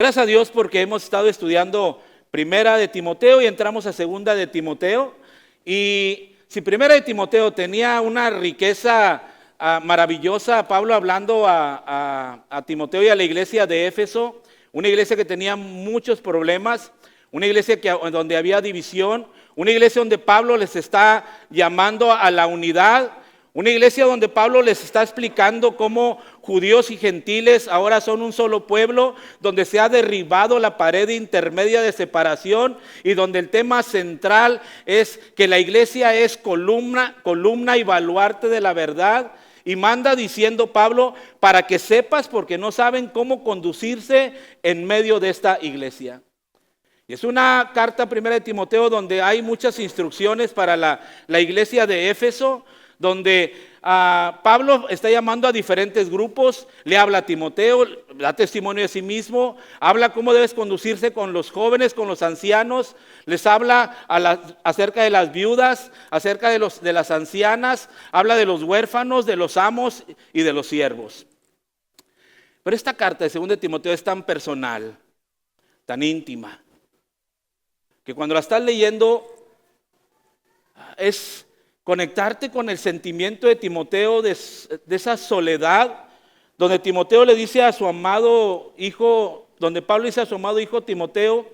Gracias a Dios porque hemos estado estudiando Primera de Timoteo y entramos a Segunda de Timoteo. Y si Primera de Timoteo tenía una riqueza maravillosa, Pablo hablando a Timoteo y a la iglesia de Éfeso, una iglesia que tenía muchos problemas, una iglesia donde había división, una iglesia donde Pablo les está llamando a la unidad, una iglesia donde Pablo les está explicando cómo judíos y gentiles ahora son un solo pueblo, donde se ha derribado la pared intermedia de separación y donde el tema central es que la iglesia es columna y baluarte de la verdad. Y manda diciendo Pablo, para que sepas, porque no saben cómo conducirse en medio de esta iglesia. Y es una carta primera de Timoteo donde hay muchas instrucciones para la iglesia de Éfeso, donde Pablo está llamando a diferentes grupos, le habla a Timoteo, da testimonio de sí mismo, habla cómo debes conducirse con los jóvenes, con los ancianos, les habla acerca de las viudas, acerca de las ancianas, habla de los huérfanos, de los amos y de los siervos. Pero esta carta de 2 de Timoteo es tan personal, tan íntima, que cuando la estás leyendo es conectarte con el sentimiento de Timoteo, de esa soledad, donde Timoteo le dice a su amado hijo, donde Pablo dice a su amado hijo Timoteo,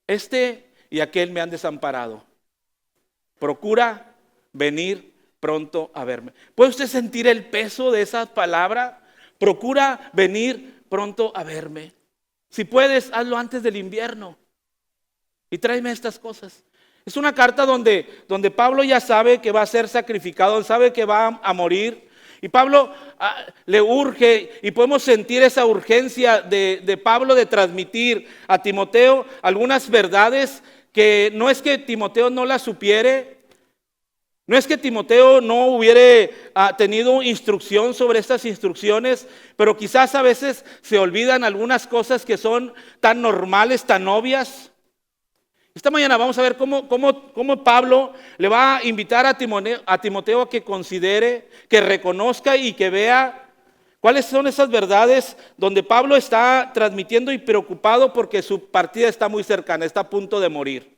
este y aquel me han desamparado. Procura venir pronto a verme. ¿Puede usted sentir el peso de esas palabras? Procura venir pronto a verme. Si puedes, hazlo antes del invierno. Y tráeme estas cosas. Es una carta donde Pablo ya sabe que va a ser sacrificado, sabe que va a morir. Y Pablo le urge, y podemos sentir esa urgencia de Pablo de transmitir a Timoteo algunas verdades que no es que Timoteo no las supiere, no es que Timoteo no hubiera tenido instrucción sobre estas instrucciones, pero quizás a veces se olvidan algunas cosas que son tan normales, tan obvias. Esta mañana vamos a ver cómo Pablo le va a invitar a Timoteo a que considere, que reconozca y que vea cuáles son esas verdades donde Pablo está transmitiendo y preocupado porque su partida está muy cercana, está a punto de morir.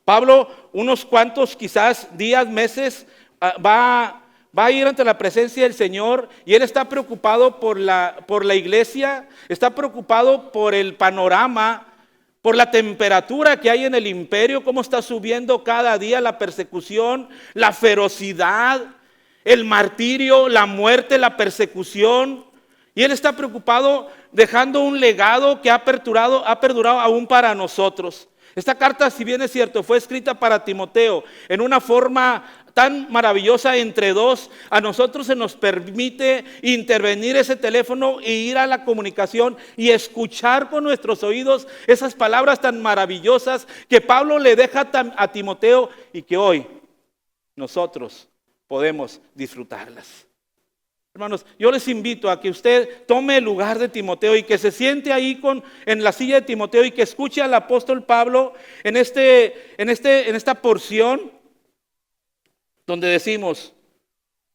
Pablo, unos cuantos quizás días, meses, va a ir ante la presencia del Señor y él está preocupado por la iglesia, está preocupado por el panorama, por la temperatura que hay en el imperio, cómo está subiendo cada día la persecución, la ferocidad, el martirio, la muerte, la persecución. Y él está preocupado dejando un legado que ha perdurado aún para nosotros. Esta carta, si bien es cierto, fue escrita para Timoteo en una forma tan maravillosa entre dos. A nosotros se nos permite intervenir ese teléfono e ir a la comunicación y escuchar con nuestros oídos esas palabras tan maravillosas que Pablo le deja a Timoteo y que hoy nosotros podemos disfrutarlas. Hermanos, yo les invito a que usted tome el lugar de Timoteo y que se siente ahí en la silla de Timoteo y que escuche al apóstol Pablo en esta porción donde decimos,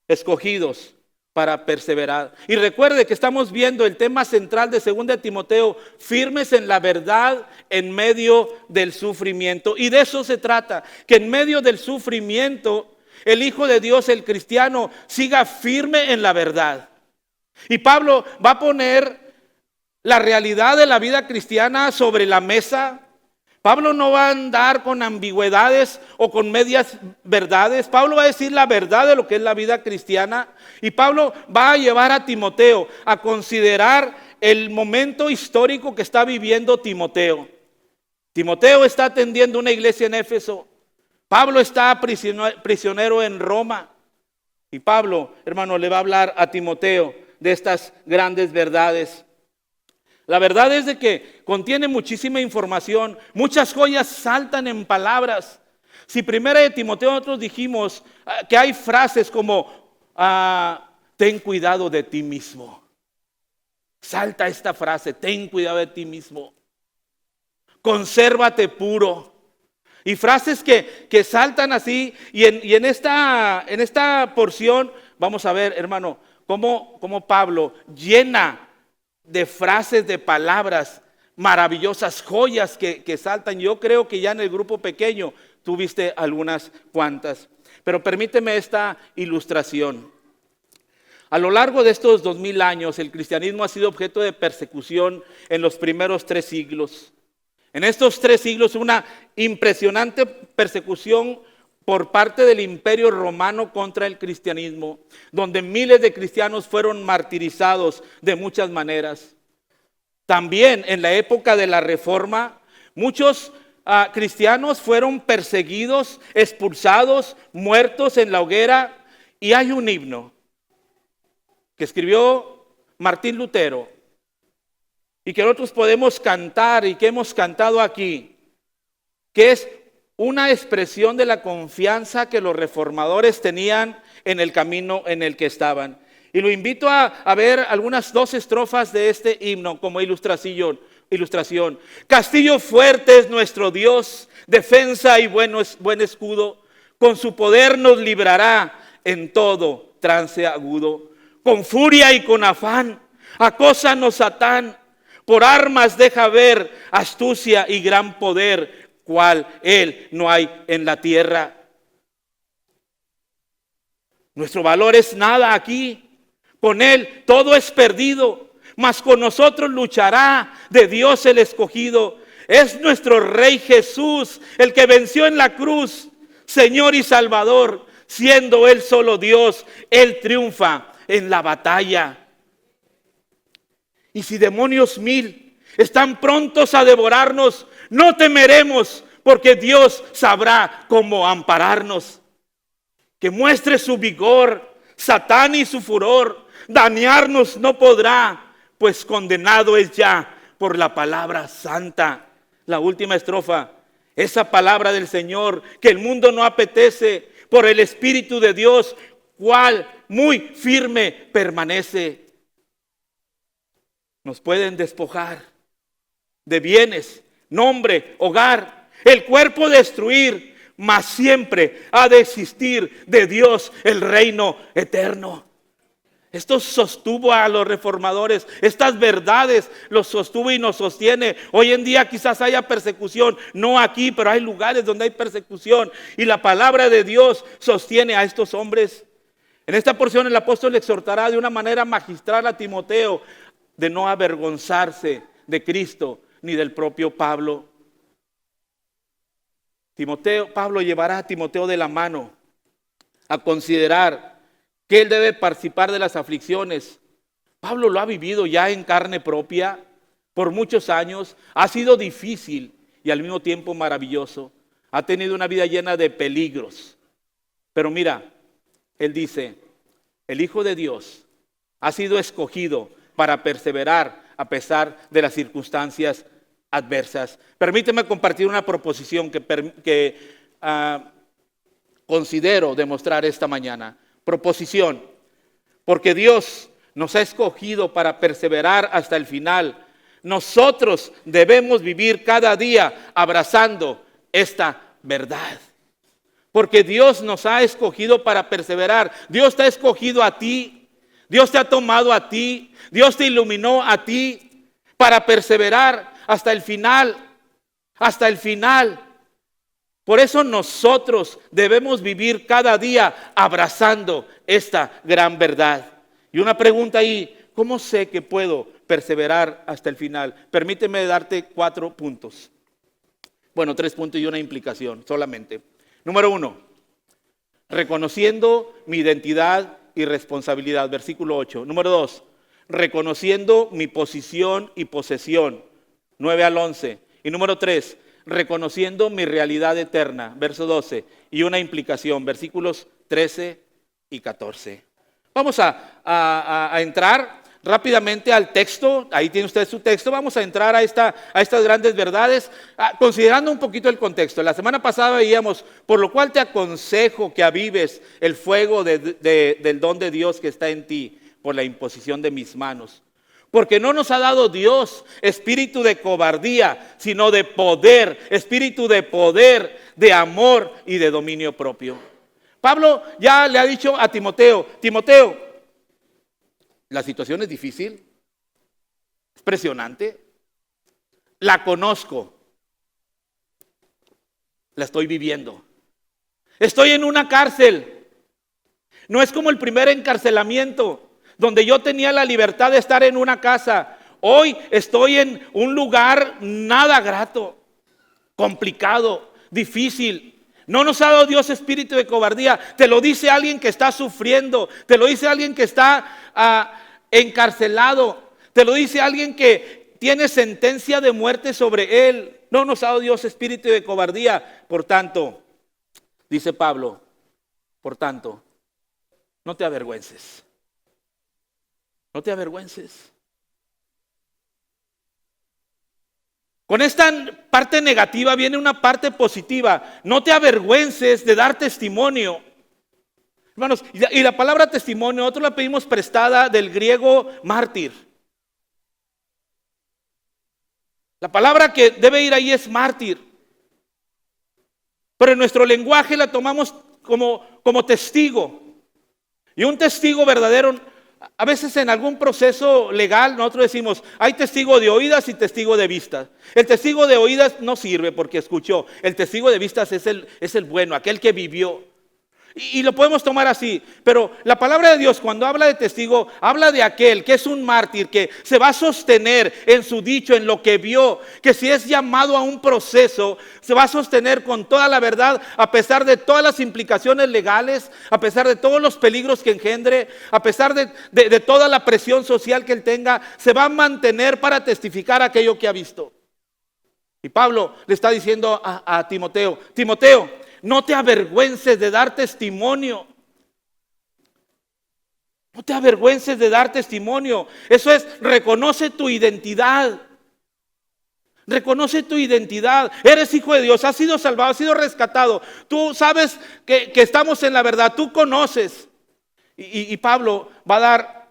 escogidos para perseverar. Y recuerde que estamos viendo el tema central de 2 de Timoteo, firmes en la verdad en medio del sufrimiento. Y de eso se trata, que en medio del sufrimiento el Hijo de Dios, el cristiano, siga firme en la verdad. Y Pablo va a poner la realidad de la vida cristiana sobre la mesa. Pablo no va a andar con ambigüedades o con medias verdades. Pablo va a decir la verdad de lo que es la vida cristiana. Y Pablo va a llevar a Timoteo a considerar el momento histórico que está viviendo Timoteo. Timoteo está atendiendo una iglesia en Éfeso. Pablo está prisionero en Roma. Y Pablo, hermano, le va a hablar a Timoteo de estas grandes verdades. La verdad es de que contiene muchísima información. Muchas joyas saltan en palabras. Si primera de Timoteo nosotros dijimos que hay frases como ten cuidado de ti mismo. Salta esta frase, ten cuidado de ti mismo. Consérvate puro. Y frases que saltan así. Y en esta porción vamos a ver, hermano, cómo Pablo llena de frases, de palabras maravillosas, joyas que saltan. Yo creo que ya en el grupo pequeño tuviste algunas cuantas. Pero permíteme esta ilustración. A lo largo de estos 2000 años, el cristianismo ha sido objeto de persecución en los primeros 3 siglos. En estos 3 siglos, una impresionante persecución por parte del Imperio Romano contra el cristianismo, donde miles de cristianos fueron martirizados de muchas maneras. También en la época de la Reforma, muchos cristianos fueron perseguidos, expulsados, muertos en la hoguera. Y hay un himno que escribió Martín Lutero y que nosotros podemos cantar y que hemos cantado aquí, que es una expresión de la confianza que los reformadores tenían en el camino en el que estaban. Y lo invito a ver algunas 2 estrofas de este himno como ilustración. Castillo fuerte es nuestro Dios, defensa y buen escudo. Con su poder nos librará en todo trance agudo. Con furia y con afán, acósanos Satán. Por armas deja ver astucia y gran poder, cual él no hay en la tierra. Nuestro valor es nada aquí. Con él todo es perdido, mas con nosotros luchará de Dios el escogido. Es nuestro Rey Jesús, el que venció en la cruz, Señor y Salvador. Siendo él solo Dios, él triunfa en la batalla. Y si demonios 1000 están prontos a devorarnos, no temeremos, porque Dios sabrá cómo ampararnos. Que muestre su vigor, Satán y su furor, dañarnos no podrá, pues condenado es ya por la palabra santa. La última estrofa, esa palabra del Señor que el mundo no apetece, por el Espíritu de Dios, cual muy firme permanece. Nos pueden despojar de bienes, nombre, hogar, el cuerpo destruir, mas siempre ha de existir de Dios el reino eterno. Esto sostuvo a los reformadores, estas verdades los sostuvo y nos sostiene. Hoy en día quizás haya persecución, no aquí, pero hay lugares donde hay persecución. Y la palabra de Dios sostiene a estos hombres. En esta porción el apóstol le exhortará de una manera magistral a Timoteo de no avergonzarse de Cristo ni del propio Pablo. Pablo llevará a Timoteo de la mano a considerar que él debe participar de las aflicciones. Pablo lo ha vivido ya en carne propia por muchos años. Ha sido difícil y al mismo tiempo maravilloso. Ha tenido una vida llena de peligros. Pero mira, él dice, el Hijo de Dios ha sido escogido para perseverar a pesar de las circunstancias adversas. Permíteme compartir una proposición que considero demostrar esta mañana. Proposición: porque Dios nos ha escogido para perseverar hasta el final, nosotros debemos vivir cada día abrazando esta verdad. Porque Dios nos ha escogido para perseverar. Dios te ha escogido a ti. Dios te ha tomado a ti. Dios te iluminó a ti para perseverar hasta el final. Hasta el final. Por eso nosotros debemos vivir cada día abrazando esta gran verdad. Y una pregunta ahí: ¿cómo sé que puedo perseverar hasta el final? Permíteme darte 4 puntos. Bueno, 3 puntos y una implicación solamente. Número 1, reconociendo mi identidad y responsabilidad, versículo 8. Número 2, reconociendo mi posición y posesión, 9 al 11. Y número 3, reconociendo mi realidad eterna, verso 12. Y una implicación, versículos 13 y 14. Vamos a entrar rápidamente al texto. Ahí tiene usted su texto. Vamos a entrar a estas grandes verdades, considerando un poquito el contexto. La semana pasada veíamos: por lo cual te aconsejo que avives el fuego del don de Dios que está en ti por la imposición de mis manos. Porque no nos ha dado Dios espíritu de cobardía, sino de poder, espíritu de poder, de amor y de dominio propio. Pablo ya le ha dicho a Timoteo: Timoteo, la situación es difícil, Impresionante. La conozco. La estoy viviendo. Estoy en una cárcel. No es como el primer encarcelamiento, donde yo tenía la libertad de estar en una casa. Hoy estoy en un lugar nada grato, complicado, difícil. No nos ha dado Dios espíritu de cobardía. Te lo dice alguien que está sufriendo. Te lo dice alguien que está encarcelado. Te lo dice alguien que tiene sentencia de muerte sobre él. No nos ha dado Dios espíritu de cobardía. Por tanto, dice Pablo, por tanto, no te avergüences. No te avergüences. Con esta parte negativa viene una parte positiva. No te avergüences de dar testimonio. Hermanos, y la palabra testimonio, nosotros la pedimos prestada del griego mártir. La palabra que debe ir ahí es mártir. Pero en nuestro lenguaje la tomamos como testigo. Y un testigo verdadero, a veces en algún proceso legal nosotros decimos, hay testigo de oídas y testigo de vistas. El testigo de oídas no sirve porque escuchó. El testigo de vistas es el bueno, aquel que vivió. Y lo podemos tomar así, pero la palabra de Dios cuando habla de testigo, habla de aquel que es un mártir, que se va a sostener en su dicho, en lo que vio, que si es llamado a un proceso, se va a sostener con toda la verdad, a pesar de todas las implicaciones legales, a pesar de todos los peligros que engendre, a pesar de toda la presión social que él tenga, se va a mantener para testificar aquello que ha visto. Y Pablo le está diciendo a Timoteo, Timoteo, no te avergüences de dar testimonio. No te avergüences de dar testimonio. Eso es, reconoce tu identidad. Reconoce tu identidad. Eres hijo de Dios, has sido salvado, has sido rescatado. Tú sabes que estamos en la verdad, tú conoces. Y Pablo va a dar,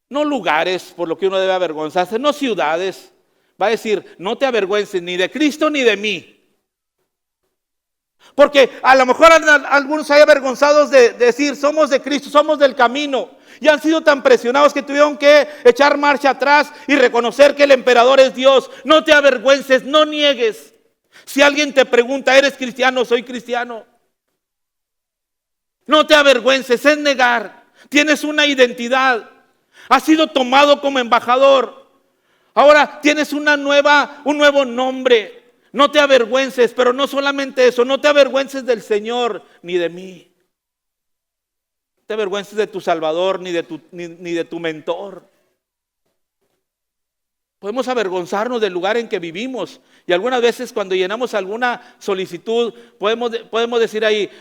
no lugares por lo que uno debe avergonzarse, no ciudades. Va a decir, no te avergüences ni de Cristo ni de mí. Porque a lo mejor algunos hay avergonzados de decir, somos de Cristo, somos del camino. Y han sido tan presionados que tuvieron que echar marcha atrás y reconocer que el emperador es Dios. No te avergüences, no niegues. Si alguien te pregunta, ¿eres cristiano? Soy cristiano. No te avergüences, es negar. Tienes una identidad. Has sido tomado como embajador. Ahora tienes un nuevo nombre. No te avergüences, pero no solamente eso, no te avergüences del Señor ni de mí. No te avergüences de tu Salvador ni de tu mentor. Podemos avergonzarnos del lugar en que vivimos. Y algunas veces cuando llenamos alguna solicitud, podemos decir ahí,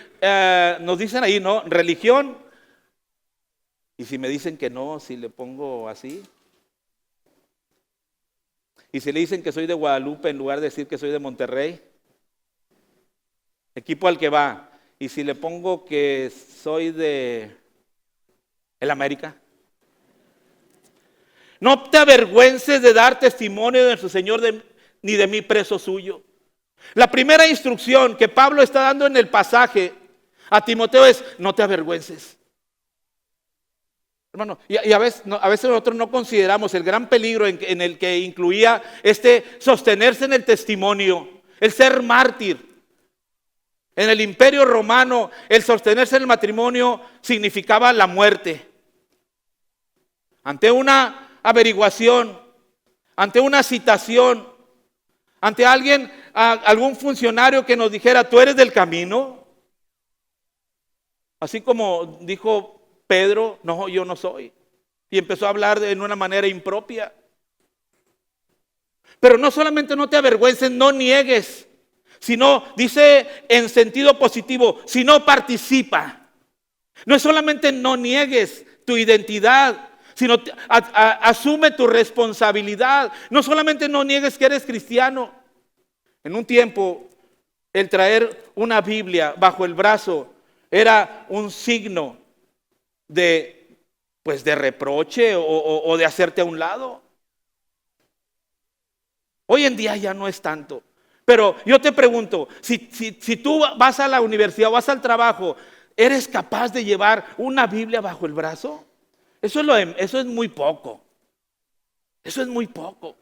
nos dicen ahí, ¿no? Religión. Y si me dicen que no, si le pongo así. Y si le dicen que soy de Guadalupe en lugar de decir que soy de Monterrey, equipo al que va. Y si le pongo que soy de el América. No te avergüences de dar testimonio de nuestro Señor ni de mí preso suyo. La primera instrucción que Pablo está dando en el pasaje a Timoteo es no te avergüences. Hermano, y a veces nosotros no consideramos el gran peligro en el que incluía sostenerse en el testimonio, el ser mártir. En el Imperio Romano, el sostenerse en el matrimonio significaba la muerte. Ante una averiguación, ante una citación, ante algún funcionario que nos dijera, ¿tú eres del camino? Así como dijo Pedro, no, yo no soy. Y empezó a hablar en una manera impropia. Pero no solamente no te avergüences, no niegues, sino, dice en sentido positivo, sino participa. No es solamente no niegues tu identidad, sino asume tu responsabilidad. No solamente no niegues que eres cristiano. En un tiempo, el traer una Biblia bajo el brazo era un signo de reproche o de hacerte a un lado. Hoy en día ya no es tanto. Pero yo te pregunto, si tú vas a la universidad o vas al trabajo, ¿eres capaz de llevar una Biblia bajo el brazo? Eso es muy poco. Eso es muy poco.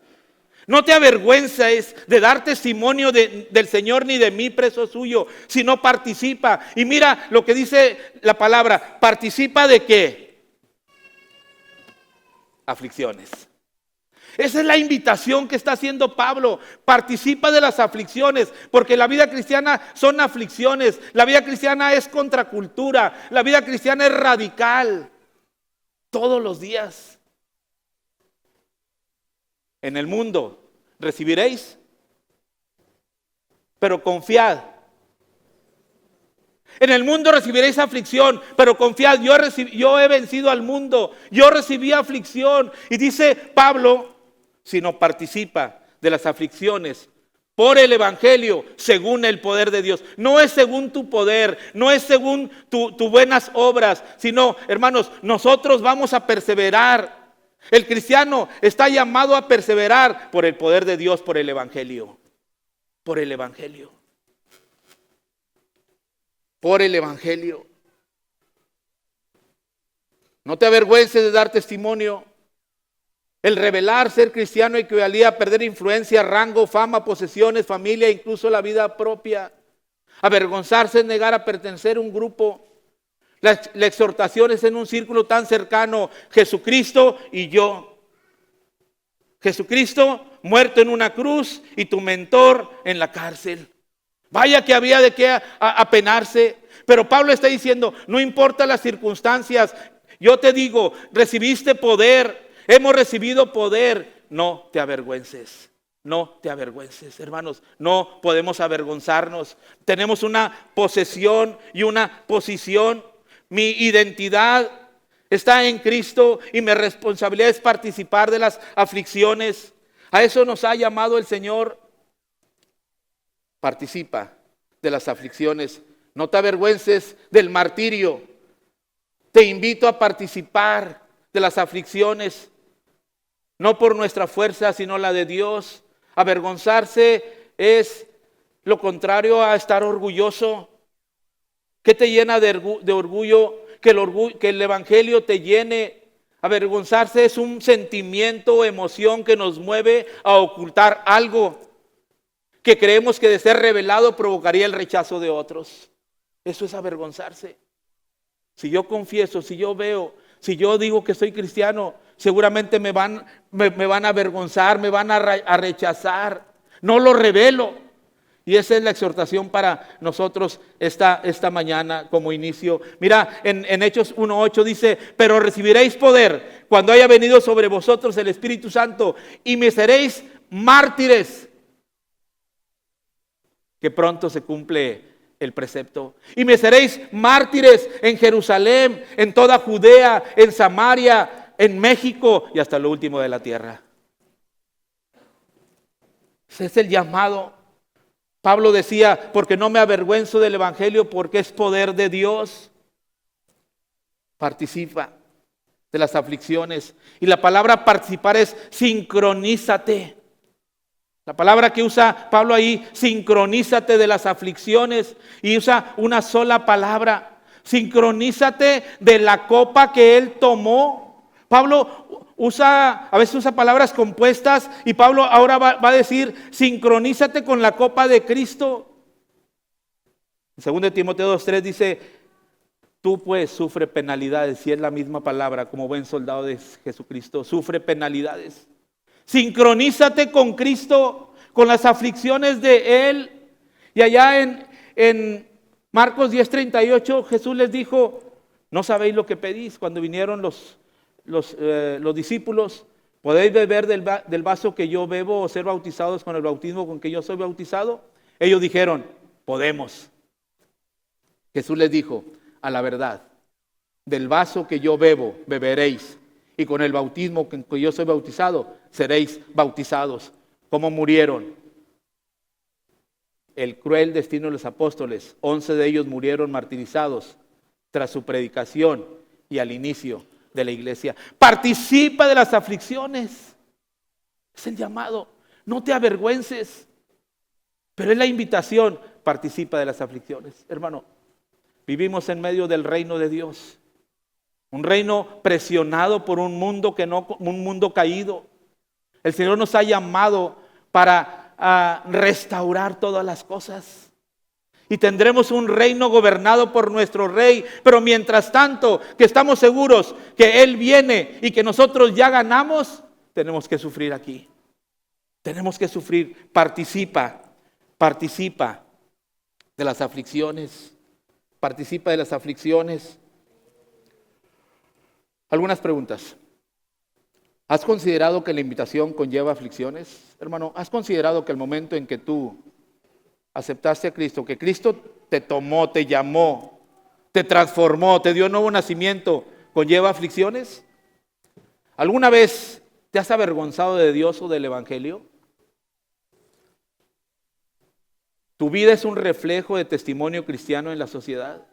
No te avergüences de dar testimonio del Señor ni de mí, preso suyo, sino participa. Y mira lo que dice la palabra, ¿participa de qué? Aflicciones. Esa es la invitación que está haciendo Pablo. Participa de las aflicciones, porque la vida cristiana son aflicciones. La vida cristiana es contracultura. La vida cristiana es radical. Todos los días. En el mundo recibiréis, pero confiad. En el mundo recibiréis aflicción, pero confiad, yo he vencido al mundo, yo recibí aflicción. Y dice Pablo, sino participa de las aflicciones por el evangelio, según el poder de Dios. No es según tu poder, no es según tus buenas obras, sino, hermanos, nosotros vamos a perseverar. El cristiano está llamado a perseverar por el poder de Dios, por el evangelio. Por el evangelio. Por el evangelio. No te avergüences de dar testimonio. El revelar ser cristiano equivalía a perder influencia, rango, fama, posesiones, familia, incluso la vida propia. Avergonzarse es negar a pertenecer a un grupo. La exhortación es en un círculo tan cercano, Jesucristo y yo. Jesucristo muerto en una cruz y tu mentor en la cárcel. Vaya que había de qué apenarse. Pero Pablo está diciendo, no importa las circunstancias, yo te digo, recibiste poder, hemos recibido poder, no te avergüences. No te avergüences, hermanos, no podemos avergonzarnos. Tenemos una posesión y una posición. Mi identidad está en Cristo y mi responsabilidad es participar de las aflicciones. A eso nos ha llamado el Señor. Participa de las aflicciones. No te avergüences del martirio. Te invito a participar de las aflicciones. No por nuestra fuerza, sino la de Dios. Avergonzarse es lo contrario a estar orgulloso. ¿Qué te llena de orgullo? Que el evangelio te llene. Avergonzarse es un sentimiento o emoción que nos mueve a ocultar algo que creemos que de ser revelado provocaría el rechazo de otros. Eso es avergonzarse. Si yo confieso, si yo veo, si yo digo que soy cristiano, seguramente me van a avergonzar, me van a rechazar. No lo revelo. Y esa es la exhortación para nosotros esta mañana como inicio. Mira, en Hechos 1:8 dice, pero recibiréis poder cuando haya venido sobre vosotros el Espíritu Santo y me seréis mártires. Que pronto se cumple el precepto. Y me seréis mártires en Jerusalén, en toda Judea, en Samaria, en México y hasta lo último de la tierra. Ese es el llamado. Pablo decía, porque no me avergüenzo del evangelio, porque es poder de Dios. Participa de las aflicciones. Y la palabra participar es sincronízate. La palabra que usa Pablo ahí, sincronízate de las aflicciones. Y usa una sola palabra. Sincronízate de la copa que él tomó. Pablo a veces usa palabras compuestas y Pablo ahora va a decir, sincronízate con la copa de Cristo. En 2 Timoteo 2:3 dice, tú pues sufre penalidades, y es la misma palabra, como buen soldado de Jesucristo, sufre penalidades. Sincronízate con Cristo, con las aflicciones de Él. Y allá en Marcos 10:38 Jesús les dijo, no sabéis lo que pedís. Cuando vinieron los discípulos, ¿podéis beber del vaso que yo bebo o ser bautizados con el bautismo con que yo soy bautizado? Ellos dijeron, podemos. Jesús les dijo, a la verdad, del vaso que yo bebo, beberéis, y con el bautismo con que yo soy bautizado, seréis bautizados. ¿Cómo murieron? El cruel destino de los apóstoles, 11 de ellos murieron martirizados tras su predicación y al inicio de la iglesia. Participa de las aflicciones. Es el llamado. No te avergüences. Pero es la invitación. Participa de las aflicciones. Hermano, vivimos en medio del reino de Dios. Un reino presionado por un mundo caído. El Señor nos ha llamado para restaurar todas las cosas. Y tendremos un reino gobernado por nuestro Rey. Pero mientras tanto, que estamos seguros que Él viene y que nosotros ya ganamos, tenemos que sufrir aquí. Tenemos que sufrir. Participa de las aflicciones. Participa de las aflicciones. Algunas preguntas. ¿Has considerado que la invitación conlleva aflicciones? Hermano, ¿has considerado que el momento en que tú aceptaste a Cristo, que Cristo te tomó, te llamó, te transformó, te dio nuevo nacimiento, conlleva aflicciones? ¿Alguna vez te has avergonzado de Dios o del Evangelio? ¿Tu vida es un reflejo de testimonio cristiano en la sociedad?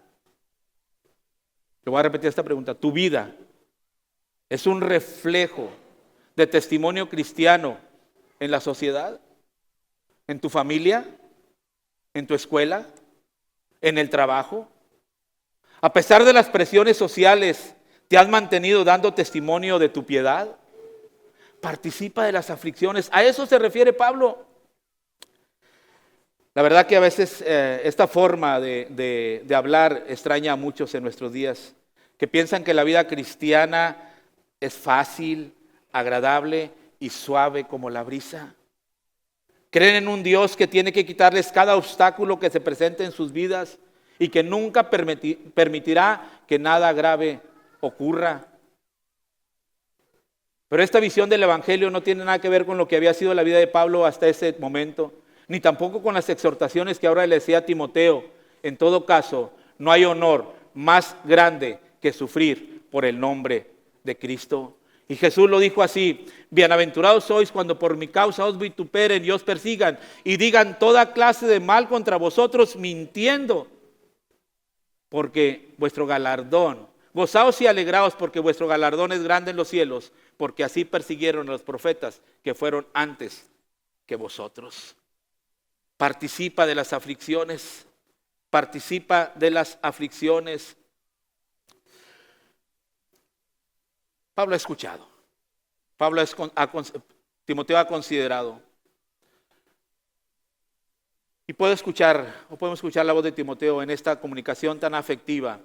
Le voy a repetir esta pregunta. ¿Tu vida es un reflejo de testimonio cristiano en la sociedad? ¿En tu familia? ¿En tu escuela? ¿En el trabajo? A pesar de las presiones sociales, ¿te has mantenido dando testimonio de tu piedad? Participa de las aflicciones. A eso se refiere Pablo. La verdad que a veces esta forma de hablar extraña a muchos en nuestros días, que piensan que la vida cristiana es fácil, agradable y suave como la brisa. Creen en un Dios que tiene que quitarles cada obstáculo que se presente en sus vidas y que nunca permitirá que nada grave ocurra. Pero esta visión del Evangelio no tiene nada que ver con lo que había sido la vida de Pablo hasta ese momento, ni tampoco con las exhortaciones que ahora le decía a Timoteo. En todo caso, no hay honor más grande que sufrir por el nombre de Cristo. Y Jesús lo dijo así: bienaventurados sois cuando por mi causa os vituperen y os persigan y digan toda clase de mal contra vosotros mintiendo, porque vuestro galardón, gozaos y alegraos porque vuestro galardón es grande en los cielos, porque así persiguieron a los profetas que fueron antes que vosotros. Participa de las aflicciones, participa de las aflicciones. Pablo ha escuchado, Timoteo ha considerado. Y podemos escuchar la voz de Timoteo en esta comunicación tan afectiva,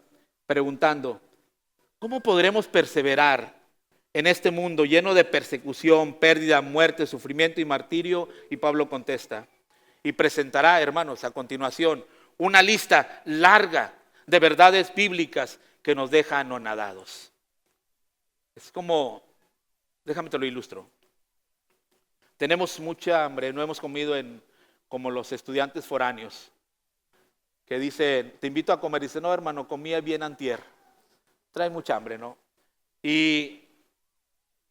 preguntando: ¿cómo podremos perseverar en este mundo lleno de persecución, pérdida, muerte, sufrimiento y martirio? Y Pablo contesta y presentará, hermanos, a continuación una lista larga de verdades bíblicas que nos deja anonadados. Es como, déjame te lo ilustro. Tenemos mucha hambre, no hemos comido como los estudiantes foráneos, que dicen, te invito a comer. Dice, no hermano, comí bien antier. Trae mucha hambre, ¿no? Y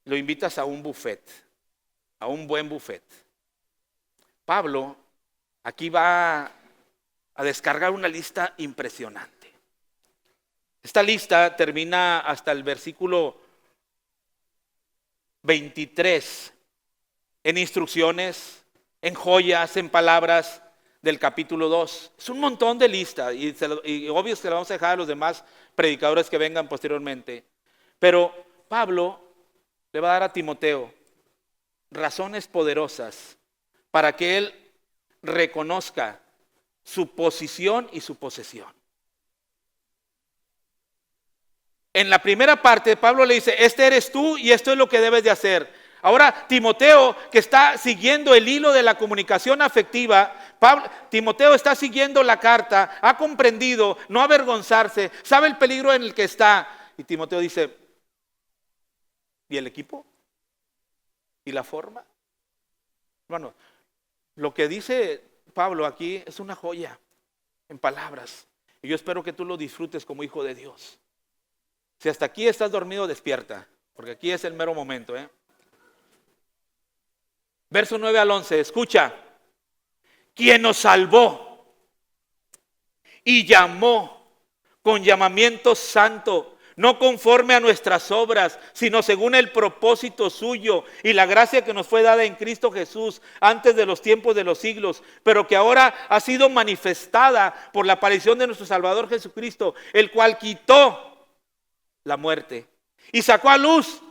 lo invitas a un buffet, a un buen buffet. Pablo aquí va a descargar una lista impresionante. Esta lista termina hasta el versículo 23, en instrucciones, en joyas, en palabras del capítulo 2. Es un montón de lista y obvio que le vamos a dejar a los demás predicadores que vengan posteriormente. Pero Pablo le va a dar a Timoteo razones poderosas para que él reconozca su posición y su posesión. En la primera parte, Pablo le dice, este eres tú y esto es lo que debes de hacer. Ahora, Timoteo, que está siguiendo el hilo de la comunicación afectiva, Timoteo está siguiendo la carta, ha comprendido, no avergonzarse, sabe el peligro en el que está. Y Timoteo dice, ¿y el equipo? ¿Y la forma? Bueno, lo que dice Pablo aquí es una joya en palabras. Y yo espero que tú lo disfrutes como hijo de Dios. Si hasta aquí estás dormido, despierta, porque aquí es el mero momento. Verso 9 al 11, escucha. Quien nos salvó y llamó con llamamiento santo, no conforme a nuestras obras, sino según el propósito suyo y la gracia que nos fue dada en Cristo Jesús antes de los tiempos de los siglos, pero que ahora ha sido manifestada por la aparición de nuestro Salvador Jesucristo, el cual quitó la muerte y sacó a luz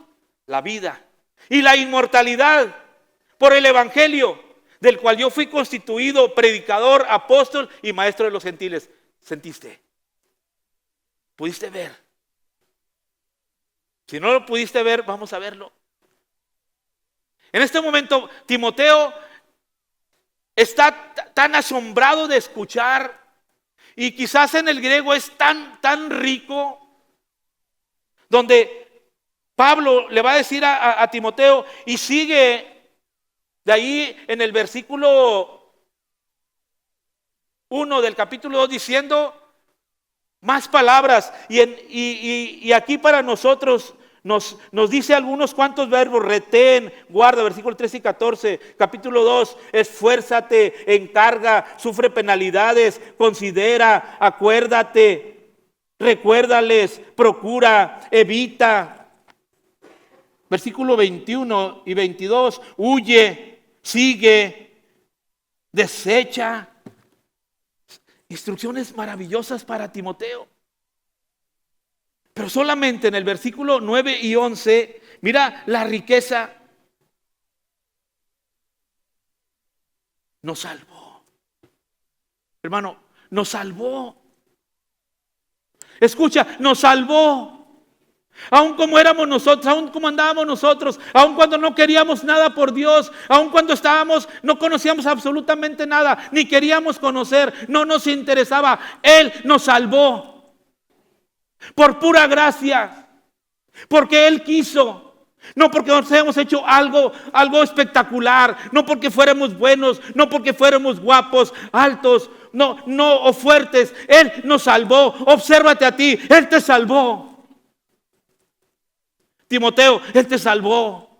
la vida y la inmortalidad por el evangelio, del cual yo fui constituido predicador, apóstol y maestro de los gentiles. ¿Sentiste? ¿Pudiste ver? Si no lo pudiste ver, vamos a verlo. En este momento, Timoteo está tan asombrado de escuchar, y quizás en el griego es tan rico, donde Pablo le va a decir a Timoteo, y sigue de ahí en el versículo 1 del capítulo 2 diciendo más palabras, y aquí para nosotros nos dice algunos cuantos verbos: retén, guarda, versículos 13 y 14, capítulo 2, esfuérzate, encarga, sufre penalidades, considera, acuérdate, recuérdales, procura, evita. Versículo 21 y 22, huye, sigue, desecha. Instrucciones maravillosas para Timoteo. Pero solamente en el versículo 9 y 11, mira la riqueza. Nos salvó. Hermano, nos salvó. Escucha, nos salvó. Aun como éramos nosotros, aun como andábamos nosotros, aun cuando no queríamos nada por Dios, aun cuando no conocíamos absolutamente nada, ni queríamos conocer, no nos interesaba. Él nos salvó. Por pura gracia, porque Él quiso, no porque nos hayamos hecho algo espectacular, no porque fuéramos buenos, no porque fuéramos guapos, altos, no o fuertes. Él nos salvó. Obsérvate a ti, Él te salvó. Timoteo, Él te salvó.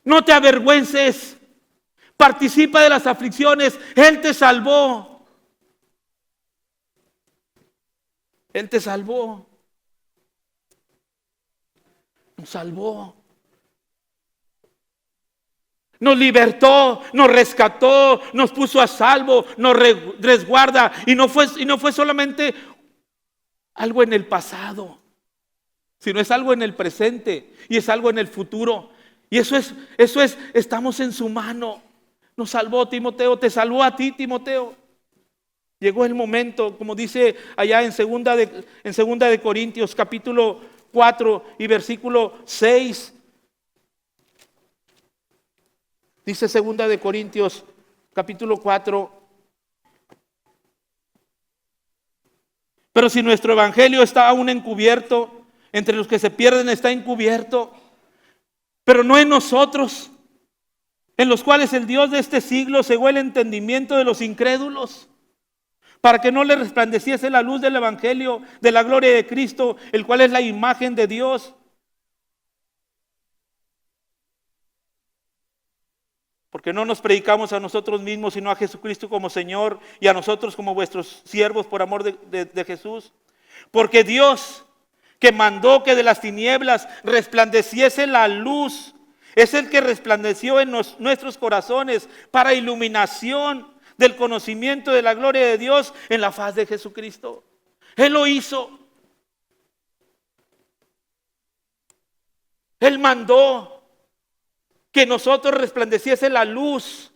No te avergüences. Participa de las aflicciones. Él te salvó. Él te salvó. Nos salvó. Nos libertó, nos rescató, nos puso a salvo, nos resguarda. Y no fue solamente algo en el pasado, sino es algo en el presente y es algo en el futuro. Y eso es, estamos en su mano. Nos salvó, Timoteo, te salvó a ti, Timoteo. Llegó el momento, como dice allá en segunda de Corintios, capítulo 4 y versículo 6. Dice segunda de Corintios, capítulo 4. Pero si nuestro evangelio está aún encubierto, entre los que se pierden está encubierto, pero no en nosotros, en los cuales el Dios de este siglo cegó el entendimiento de los incrédulos, para que no le resplandeciese la luz del evangelio de la gloria de Cristo, el cual es la imagen de Dios. Porque no nos predicamos a nosotros mismos, sino a Jesucristo como Señor, y a nosotros como vuestros siervos por amor de Jesús. Porque Dios, que mandó que de las tinieblas resplandeciese la luz, es el que resplandeció en nuestros corazones para iluminación del conocimiento de la gloria de Dios en la faz de Jesucristo. Él lo hizo. Él mandó que nosotros resplandeciese la luz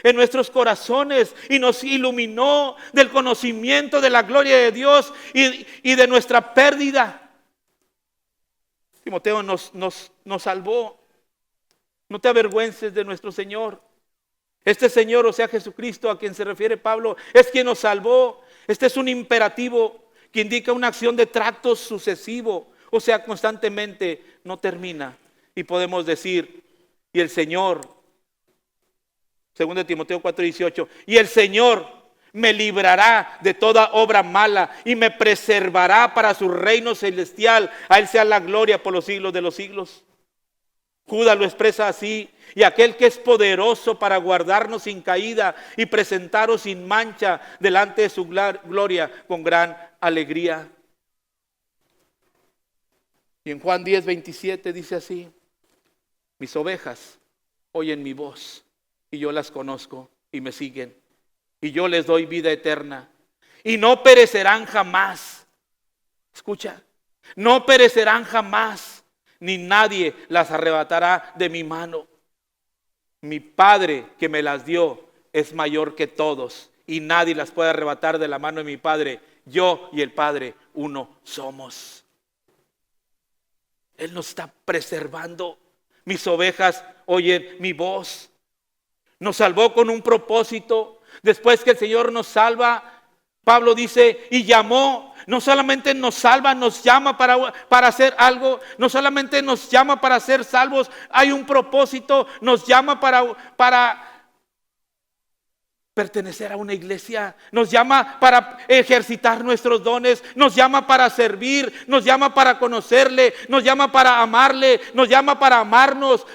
en nuestros corazones y nos iluminó del conocimiento de la gloria de Dios y de nuestra pérdida. Timoteo nos salvó. No te avergüences de nuestro Señor. Este Señor, o sea Jesucristo, a quien se refiere Pablo, es quien nos salvó. Este es un imperativo que indica una acción de trato sucesivo, o sea, constantemente, no termina. Y podemos decir, y el Señor, 2 Timoteo 4:18, y el Señor me librará de toda obra mala y me preservará para su reino celestial. A Él sea la gloria por los siglos de los siglos. Judas lo expresa así: y aquel que es poderoso para guardarnos sin caída y presentaros sin mancha delante de su gloria con gran alegría. Y en Juan 10:27 dice así: mis ovejas oyen mi voz y yo las conozco y me siguen, y yo les doy vida eterna y no perecerán jamás. Escucha, No perecerán jamás, ni nadie las arrebatará de mi mano. Mi Padre que me las dio es mayor que todos, y nadie las puede arrebatar de la mano de mi Padre. Yo y el Padre uno somos. Él nos está preservando. Mis ovejas oyen mi voz. Nos salvó con un propósito. Después que el Señor nos salva, Pablo dice, y llamó. No solamente nos salva, nos llama para hacer algo. No solamente nos llama para ser salvos. Hay un propósito. Nos llama para pertenecer a una iglesia, nos llama para ejercitar nuestros dones, nos llama para servir, nos llama para conocerle, nos llama para amarle, nos llama para amarnos,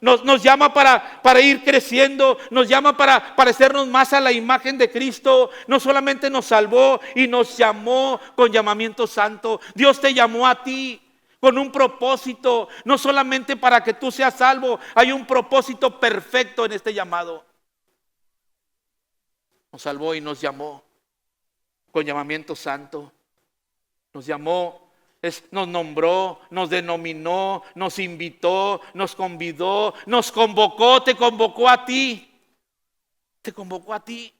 nos llama para ir creciendo, nos llama para parecernos más a la imagen de Cristo. No solamente nos salvó y nos llamó con llamamiento santo, Dios te llamó a ti con un propósito, no solamente para que tú seas salvo, hay un propósito perfecto en este llamado. Nos salvó y nos llamó con llamamiento santo. Nos llamó, nos nombró, nos denominó, nos invitó, nos convidó, nos convocó, te convocó a ti. Te convocó a ti.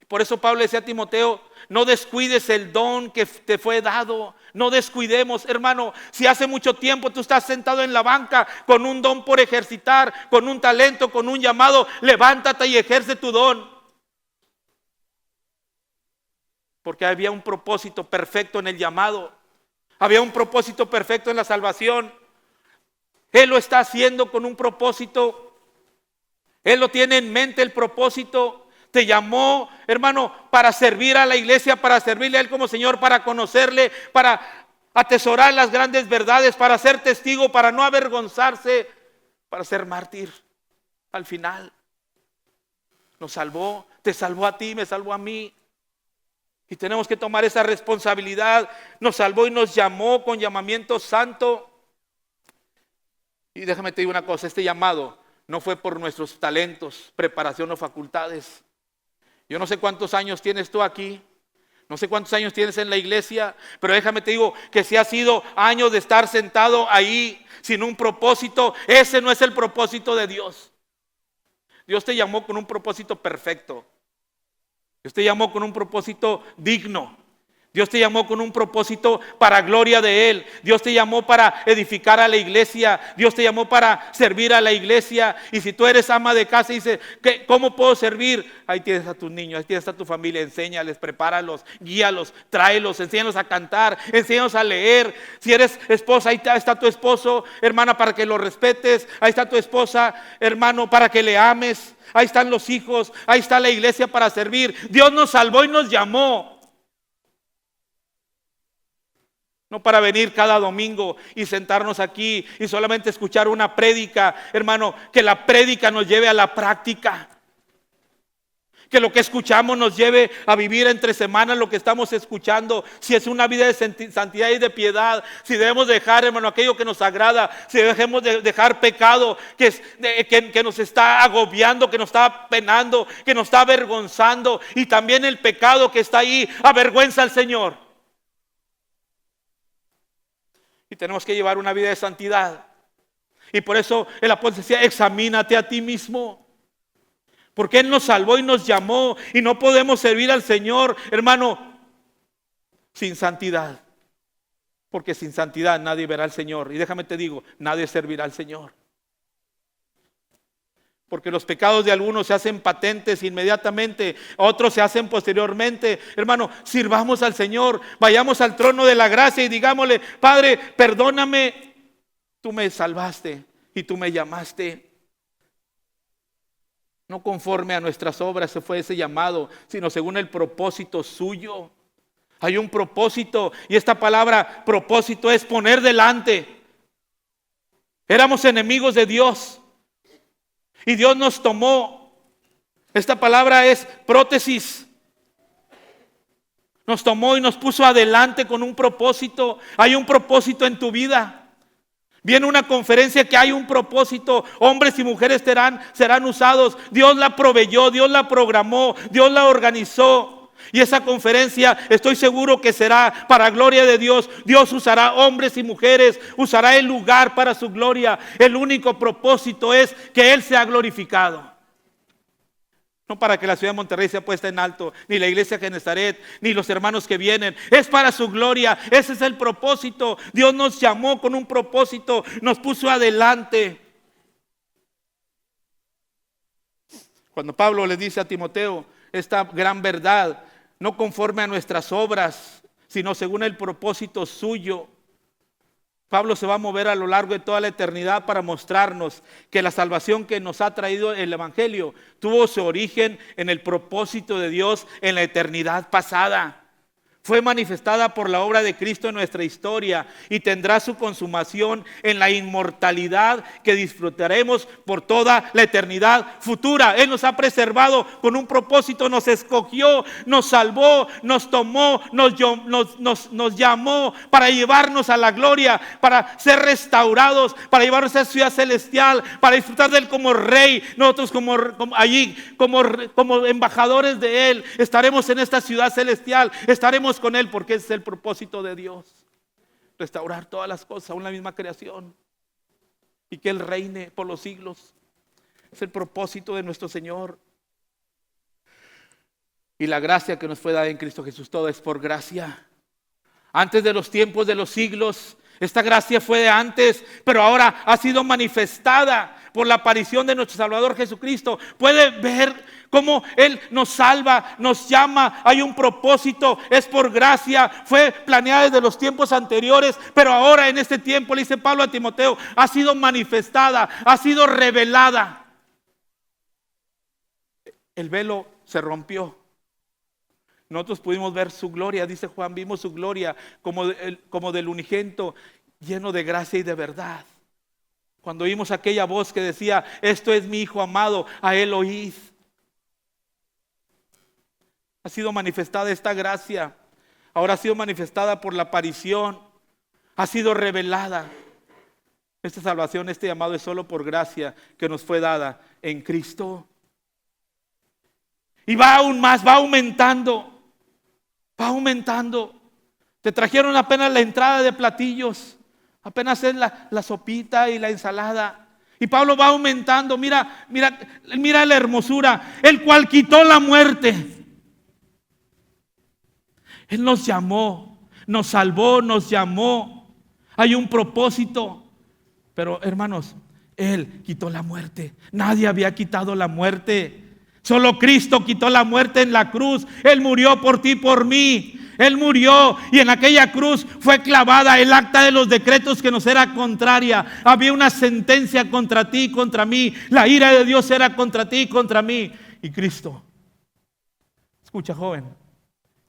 Por eso Pablo decía a Timoteo, no descuides el don que te fue dado. No descuidemos, hermano. Si hace mucho tiempo tú estás sentado en la banca con un don por ejercitar, con un talento, con un llamado, levántate y ejerce tu don. Porque había un propósito perfecto en el llamado. Había un propósito perfecto en la salvación. Él lo está haciendo con un propósito. Él lo tiene en mente el propósito. Te llamó, hermano, para servir a la iglesia, para servirle a Él como Señor, para conocerle, para atesorar las grandes verdades, para ser testigo, para no avergonzarse, para ser mártir al final. Nos salvó, te salvó a ti, me salvó a mí. Y tenemos que tomar esa responsabilidad. Nos salvó y nos llamó con llamamiento santo. Y déjame te digo una cosa, este llamado no fue por nuestros talentos, preparación o facultades. Yo no sé cuántos años tienes tú aquí, no sé cuántos años tienes en la iglesia, pero déjame te digo que si ha sido años de estar sentado ahí sin un propósito, ese no es el propósito de Dios. Dios te llamó con un propósito perfecto. Dios te llamó con un propósito digno. Dios te llamó con un propósito para gloria de Él. Dios te llamó para edificar a la iglesia. Dios te llamó para servir a la iglesia. Y si tú eres ama de casa y dices, ¿cómo puedo servir? Ahí tienes a tus niños, ahí tienes a tu familia. Enséñales, prepáralos, guíalos, tráelos, enséñalos a cantar, enséñalos a leer. Si eres esposa, ahí está tu esposo, hermana, para que lo respetes. Ahí está tu esposa, hermano, para que le ames. Ahí están los hijos, ahí está la iglesia para servir. Dios nos salvó y nos llamó. No para venir cada domingo y sentarnos aquí y solamente escuchar una prédica, hermano, que la prédica nos lleve a la práctica. Que lo que escuchamos nos lleve a vivir entre semanas lo que estamos escuchando. Si es una vida de santidad y de piedad, si debemos dejar, hermano, aquello que nos agrada, si dejemos de dejar pecado que nos está agobiando, que nos está penando, que nos está avergonzando, y también el pecado que está ahí avergüenza al Señor. Y tenemos que llevar una vida de santidad. Y por eso el apóstol decía, examínate a ti mismo. Porque Él nos salvó y nos llamó. Y no podemos servir al Señor, hermano, sin santidad. Porque sin santidad nadie verá al Señor. Y déjame te digo, nadie servirá al Señor. Porque los pecados de algunos se hacen patentes inmediatamente, otros se hacen posteriormente. Hermano, sirvamos al Señor, vayamos al trono de la gracia y digámosle, Padre, perdóname, tú me salvaste y tú me llamaste. No conforme a nuestras obras se fue ese llamado, sino según el propósito suyo. Hay un propósito, y esta palabra propósito es poner delante. Éramos enemigos de Dios. Y Dios nos tomó. Esta palabra es prótesis. Nos tomó y nos puso adelante con un propósito. Hay un propósito en tu vida. Viene una conferencia que hay un propósito. Hombres y mujeres serán usados. Dios la proveyó, Dios la programó, Dios la organizó. Y esa conferencia estoy seguro que será para gloria de Dios. Dios usará hombres y mujeres, usará el lugar para su gloria. El único propósito es que Él sea glorificado. No para que la ciudad de Monterrey sea puesta en alto, ni la iglesia de Genezaret, ni los hermanos que vienen. Es para su gloria. Ese es el propósito. Dios nos llamó con un propósito, nos puso adelante. Cuando Pablo le dice a Timoteo esta gran verdad, no conforme a nuestras obras, sino según el propósito suyo. Pablo se va a mover a lo largo de toda la eternidad para mostrarnos que la salvación que nos ha traído el Evangelio tuvo su origen en el propósito de Dios en la eternidad pasada. Fue manifestada por la obra de Cristo en nuestra historia y tendrá su consumación en la inmortalidad que disfrutaremos por toda la eternidad futura. Él nos ha preservado con un propósito, nos escogió, nos salvó, nos tomó, nos llamó para llevarnos a la gloria, para ser restaurados, para llevarnos a esa ciudad celestial, para disfrutar de Él como Rey. Nosotros como embajadores de Él estaremos en esta ciudad celestial, estaremos con Él porque ese es el propósito de Dios. Restaurar todas las cosas, aún la misma creación, y que Él reine por los siglos. Es el propósito de nuestro Señor. Y la gracia que nos fue dada en Cristo Jesús, todo es por gracia. Antes de los tiempos de los siglos, esta gracia fue de antes, pero ahora ha sido manifestada por la aparición de nuestro Salvador Jesucristo. Puede ver cómo Él nos salva, nos llama, hay un propósito, es por gracia, fue planeada desde los tiempos anteriores, pero ahora en este tiempo, le dice Pablo a Timoteo, ha sido manifestada, ha sido revelada. El velo se rompió. Nosotros pudimos ver su gloria, dice Juan, vimos su gloria como del unigénito, lleno de gracia y de verdad. Cuando oímos aquella voz que decía, esto es mi Hijo amado, a Él oíd. Ha sido manifestada esta gracia, ahora ha sido manifestada por la aparición, ha sido revelada. Esta salvación, este llamado es solo por gracia que nos fue dada en Cristo. Y va aún más, va aumentando. Va aumentando. Te trajeron apenas la entrada de platillos. Apenas es la sopita y la ensalada. Y Pablo va aumentando. Mira la hermosura. El cual quitó la muerte. Él nos llamó, nos salvó, nos llamó. Hay un propósito. Pero hermanos, Él quitó la muerte. Nadie había quitado la muerte. Solo Cristo quitó la muerte en la cruz. Él murió por ti y por mí. Él murió y en aquella cruz fue clavada el acta de los decretos que nos era contraria. Había una sentencia contra ti y contra mí. La ira de Dios era contra ti y contra mí. Y Cristo, escucha joven,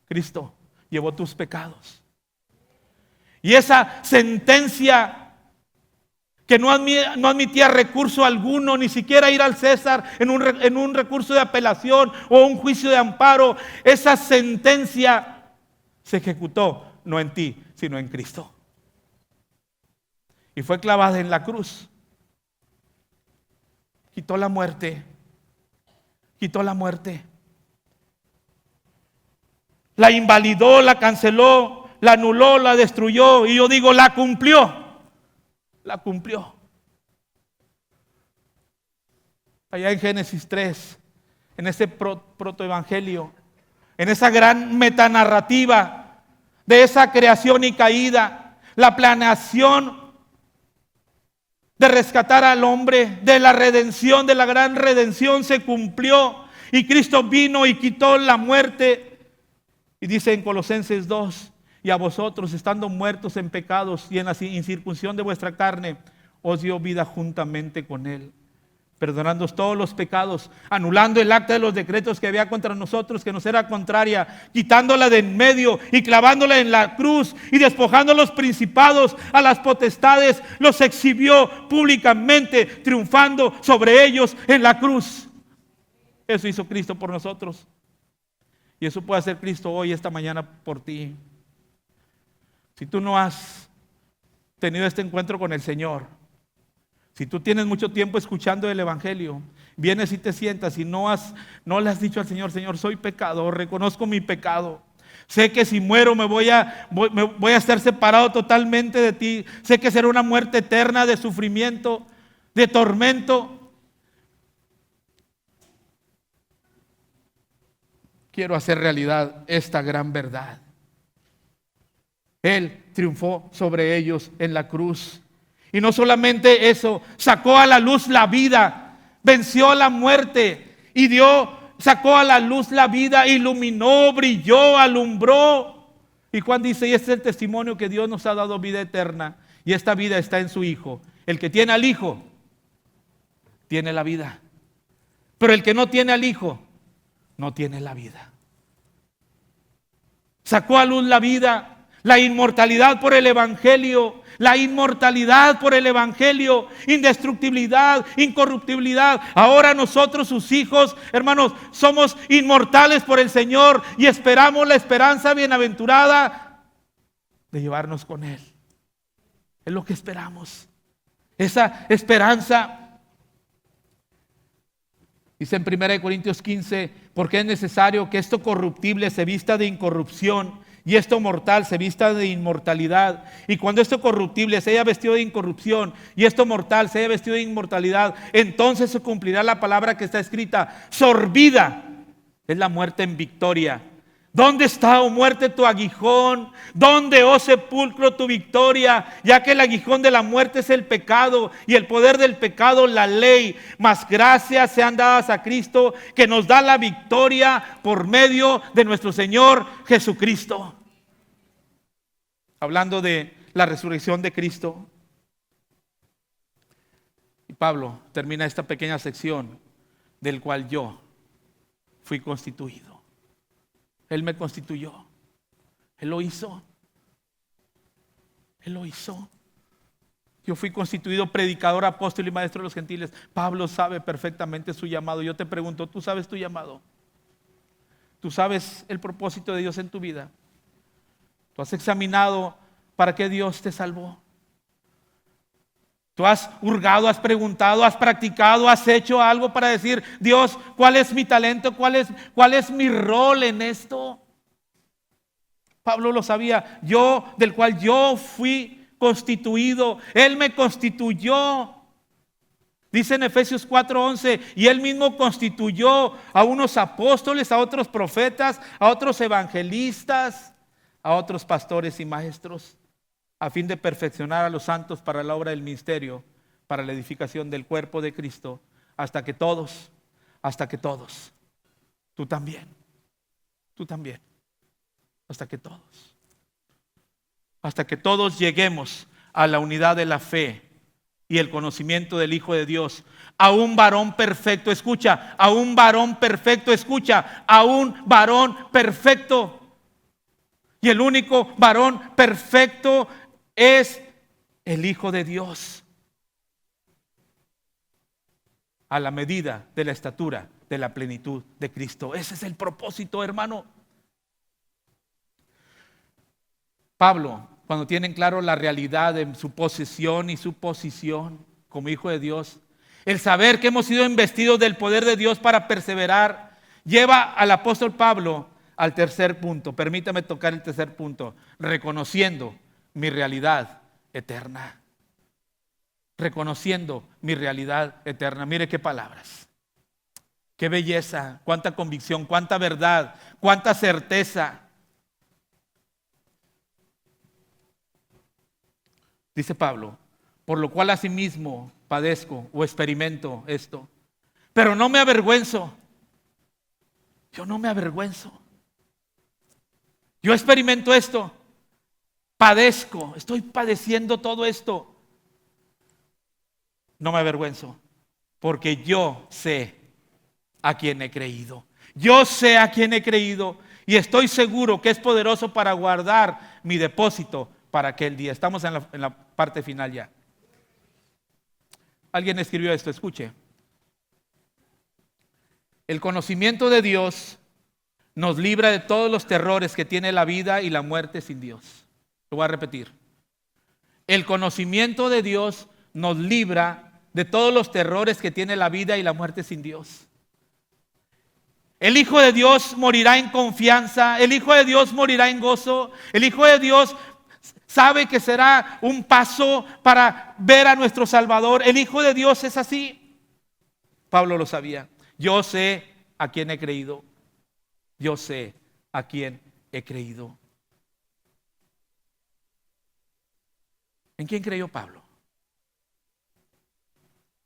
Cristo llevó tus pecados. Y esa sentencia que no admitía recurso alguno, ni siquiera ir al César en un recurso de apelación o un juicio de amparo. Esa sentencia se ejecutó no en ti, sino en Cristo. Y fue clavada en la cruz. Quitó la muerte. Quitó la muerte. La invalidó, la canceló, la anuló, la destruyó. Y yo digo, la cumplió. La cumplió. Allá en Génesis 3, en ese protoevangelio, en esa gran metanarrativa de esa creación y caída, la planeación de rescatar al hombre, de la redención, de la gran redención se cumplió. Y Cristo vino y quitó la muerte. Y dice en Colosenses 2, y a vosotros, estando muertos en pecados y en la incircuncisión de vuestra carne, os dio vida juntamente con Él, perdonándoos todos los pecados, anulando el acta de los decretos que había contra nosotros, que nos era contraria, quitándola de en medio y clavándola en la cruz y despojando a los principados, a las potestades, los exhibió públicamente, triunfando sobre ellos en la cruz. Eso hizo Cristo por nosotros. Y eso puede hacer Cristo hoy, esta mañana, por ti. Si tú no has tenido este encuentro con el Señor, Si tú tienes mucho tiempo escuchando el evangelio, vienes y te sientas y no le has dicho al Señor: Señor, soy pecador, reconozco mi pecado. Sé que si muero me voy a estar separado totalmente de ti. Sé que será una muerte eterna de sufrimiento, de tormento. Quiero hacer realidad esta gran verdad. Él triunfó sobre ellos en la cruz. Y no solamente eso, sacó a la luz la vida, venció la muerte y sacó a la luz la vida, iluminó, brilló, alumbró. Y Juan dice: y este es el testimonio que Dios nos ha dado vida eterna, y esta vida está en su Hijo. El que tiene al Hijo, tiene la vida. Pero el que no tiene al Hijo, no tiene la vida. Sacó a luz la vida, la inmortalidad por el evangelio. La inmortalidad por el evangelio, indestructibilidad, incorruptibilidad. Ahora nosotros, sus hijos, hermanos, somos inmortales por el Señor y esperamos la esperanza bienaventurada de llevarnos con Él. Es lo que esperamos. Esa esperanza. Dice en 1 Corintios 15: porque es necesario que esto corruptible se vista de incorrupción y esto mortal se vista de inmortalidad. Y cuando esto corruptible se haya vestido de incorrupción y esto mortal se haya vestido de inmortalidad, entonces se cumplirá la palabra que está escrita: sorbida es la muerte en victoria. ¿Dónde está, oh muerte, tu aguijón? ¿Dónde, oh sepulcro, tu victoria? Ya que el aguijón de la muerte es el pecado y el poder del pecado la ley. Mas gracias sean dadas a Cristo, que nos da la victoria por medio de nuestro Señor Jesucristo. Hablando de la resurrección de Cristo, y Pablo termina esta pequeña sección: del cual yo fui constituido. Él me constituyó. Él lo hizo. Él lo hizo. Yo fui constituido predicador, apóstol y maestro de los gentiles. Pablo sabe perfectamente su llamado. Yo te pregunto: ¿tú sabes tu llamado? ¿Tú sabes el propósito de Dios en tu vida? ¿Tú has examinado para qué Dios te salvó? ¿Tú has hurgado, has preguntado, has practicado, has hecho algo para decir: Dios, ¿cuál es mi talento? ¿Cuál es mi rol en esto? Pablo lo sabía. Del cual yo fui constituido. Él me constituyó. Dice en Efesios 4:11: y Él mismo constituyó a unos apóstoles, a otros profetas, a otros evangelistas, a otros pastores y maestros, a fin de perfeccionar a los santos para la obra del ministerio, para la edificación del cuerpo de Cristo, hasta que todos, tú también, hasta que todos lleguemos a la unidad de la fe y el conocimiento del Hijo de Dios, a un varón perfecto. Escucha, a un varón perfecto. Escucha, a un varón perfecto. Y el único varón perfecto es el Hijo de Dios, a la medida de la estatura de la plenitud de Cristo. Ese es el propósito, hermano. Pablo, cuando tienen claro la realidad de su posesión y su posición como hijo de Dios, el saber que hemos sido investidos del poder de Dios para perseverar, lleva al apóstol Pablo al tercer punto. Permítame tocar el tercer punto: reconociendo mi realidad eterna. Reconociendo mi realidad eterna. Mire qué palabras, qué belleza, cuánta convicción, cuánta verdad, cuánta certeza. Dice Pablo: por lo cual asimismo padezco o experimento esto, pero no me avergüenzo. Yo no me avergüenzo. Yo experimento esto. Padezco, estoy padeciendo todo esto. No me avergüenzo, porque yo sé a quién he creído. Yo sé a quién he creído y estoy seguro que es poderoso para guardar mi depósito para aquel día. Estamos en la parte final ya. Alguien escribió esto, escuche. El conocimiento de Dios nos libra de todos los terrores que tiene la vida y la muerte sin Dios. Lo voy a repetir. El conocimiento de Dios nos libra de todos los terrores que tiene la vida y la muerte sin Dios. El Hijo de Dios morirá en confianza, el Hijo de Dios morirá en gozo, el Hijo de Dios sabe que será un paso para ver a nuestro Salvador. El Hijo de Dios es así. Pablo lo sabía. Yo sé a quién he creído. Yo sé a quién he creído. ¿En quién creyó Pablo?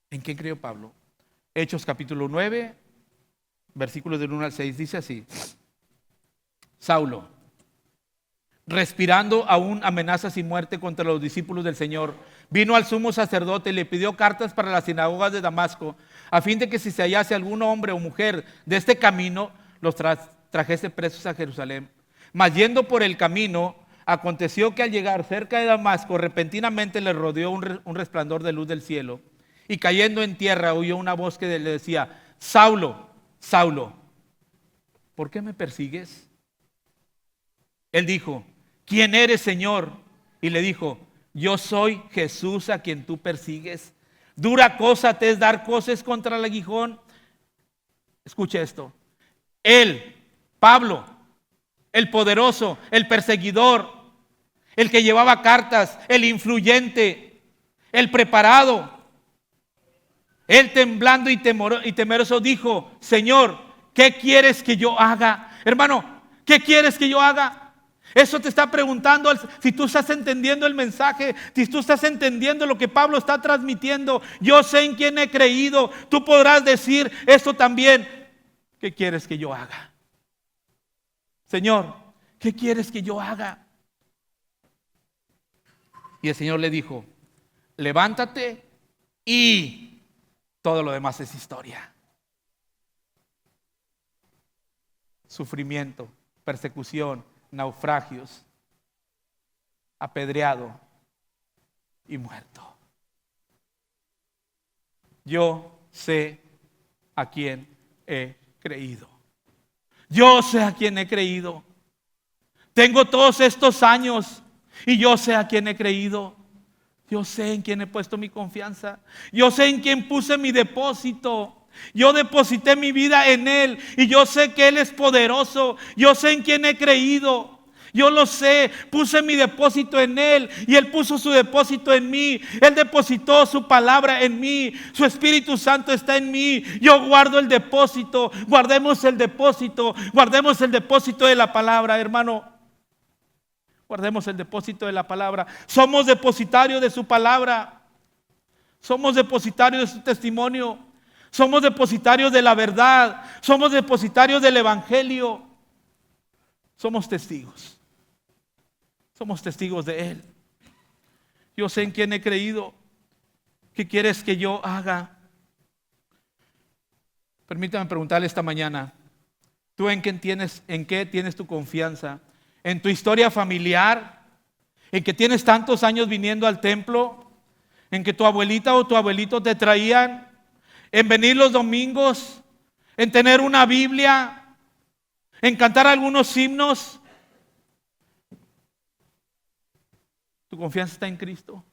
¿En quién creyó Pablo? Hechos capítulo 9, versículos del 1 al 6, dice así: Saulo, respirando aún amenazas y muerte contra los discípulos del Señor, vino al sumo sacerdote y le pidió cartas para las sinagogas de Damasco, a fin de que si se hallase algún hombre o mujer de este camino, los trajese presos a Jerusalén. Mas yendo por el camino, aconteció que al llegar cerca de Damasco, repentinamente le rodeó un resplandor de luz del cielo, y cayendo en tierra oyó una voz que le decía: Saulo, Saulo, ¿por qué me persigues? Él dijo: ¿quién eres, Señor? Y le dijo: yo soy Jesús a quien tú persigues. Dura cosa te es dar coces contra el aguijón. Escuche esto. Él, Pablo, el poderoso, el perseguidor, el que llevaba cartas, el influyente, el preparado, él temblando y temeroso dijo: Señor, ¿qué quieres que yo haga? Hermano, ¿qué quieres que yo haga? Eso te está preguntando si tú estás entendiendo el mensaje, si tú estás entendiendo lo que Pablo está transmitiendo. Yo sé en quién he creído. Tú podrás decir esto también. ¿Qué quieres que yo haga? Señor, ¿qué quieres que yo haga? Y el Señor le dijo: levántate y todo lo demás es historia. Sufrimiento, persecución, naufragios, apedreado y muerto. Yo sé a quién he creído. Yo sé a quién he creído. Tengo todos estos años y yo sé a quién he creído. Yo sé en quién he puesto mi confianza. Yo sé en quién puse mi depósito. Yo deposité mi vida en Él y yo sé que Él es poderoso. Yo sé en quién he creído. Yo lo sé, puse mi depósito en Él y Él puso su depósito en mí. Él depositó su palabra en mí. Su Espíritu Santo está en mí. Yo guardo el depósito. Guardemos el depósito. Guardemos el depósito de la palabra, hermano. Guardemos el depósito de la palabra. Somos depositarios de su palabra. Somos depositarios de su testimonio. Somos depositarios de la verdad. Somos depositarios del evangelio. Somos testigos. Somos testigos de Él. Yo sé en quién he creído. ¿Qué quieres que yo haga? Permítame preguntarle esta mañana: ¿tú en qué tienes tu confianza? ¿En tu historia familiar? ¿En que tienes tantos años viniendo al templo? ¿En que tu abuelita o tu abuelito te traían? ¿En venir los domingos? ¿En tener una Biblia? ¿En cantar algunos himnos? ¿Tu confianza está en Cristo?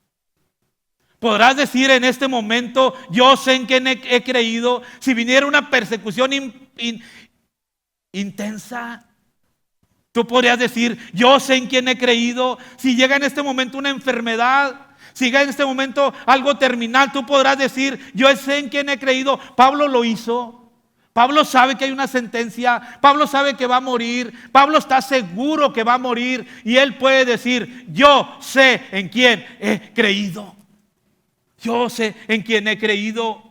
Podrás decir en este momento: yo sé en quién he creído. Si viniera una persecución intensa, tú podrías decir: yo sé en quién he creído. Si llega en este momento una enfermedad, si llega en este momento algo terminal, tú podrás decir: yo sé en quién he creído. Pablo lo hizo. Pablo sabe que hay una sentencia. Pablo sabe que va a morir. Pablo está seguro que va a morir. Y él puede decir: yo sé en quién he creído. Yo sé en quién he creído.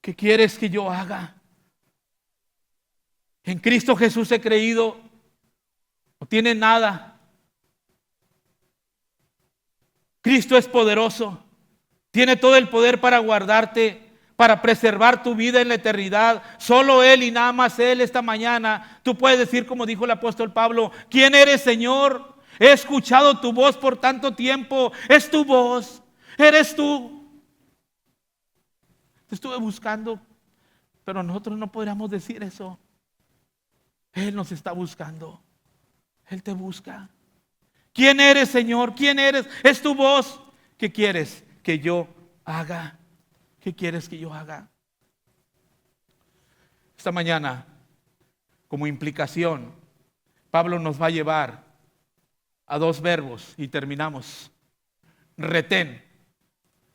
¿Qué quieres que yo haga? En Cristo Jesús he creído. No tiene nada. Cristo es poderoso. Tiene todo el poder para guardarte, para preservar tu vida en la eternidad. Solo Él y nada más Él. Esta mañana tú puedes decir, como dijo el apóstol Pablo: ¿quién eres, Señor? He escuchado tu voz por tanto tiempo. Es tu voz. Eres tú. Te estuve buscando, pero nosotros no podríamos decir eso. Él nos está buscando. Él te busca. ¿Quién eres, Señor? ¿Quién eres? Es tu voz. ¿Qué quieres que yo haga. ¿Qué quieres que yo haga? Esta mañana, como implicación, Pablo nos va a llevar a dos verbos y terminamos. Retén